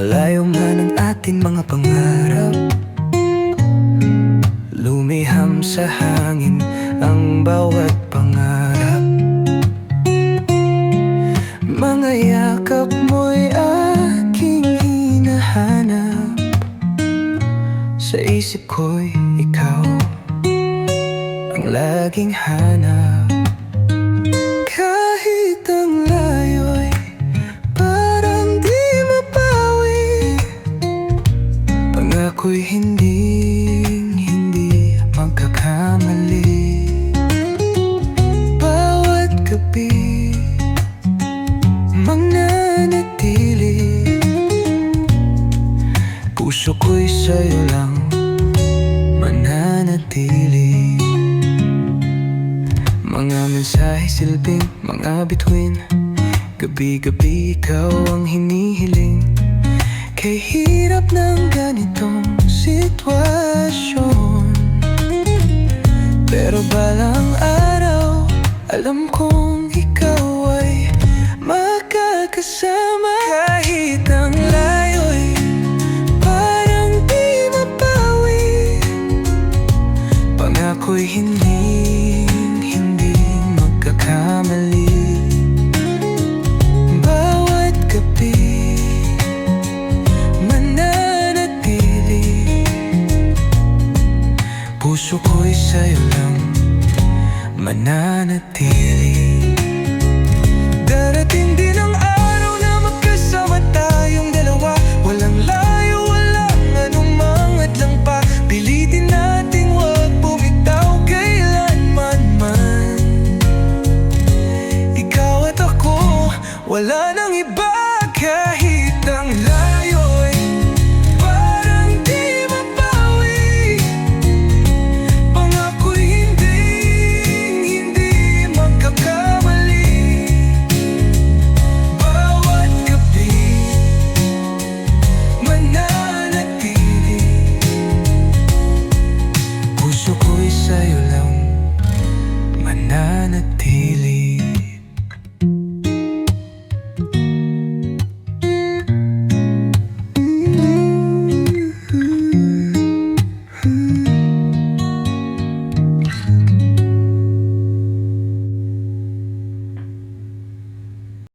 Malayo man ang ating mga pangarap, lumiham sa hangin ang bawat pangarap. Mga yakap mo'y aking hinahanap, sa isip ko'y ikaw ang laging hanap. Kahit ang layo'y parang di mapawi, pangako'y hindi magkakamali. Bawat gabi mananatili, puso ko'y sa'yo lang mananatili. Mga mensahe silbing mga bituin, gabi-gabi ikaw ang hinihiling. Kay hirap ng ganitong sitwasyon, pero balang araw alam kong ikaw ay makakasama. Kahit ang layo'y parang di mapawi, pangako'y hindi magkakamali. Bawat gabi mananatili, puso ko'y sa'yo lang mananatili. Darating din ang araw na magkasama tayong dalawa, walang layo, walang anumang hadlang pa. Pilitin nating wag bumitaw kailanman man. Ikaw at ako, wala nang iba kahit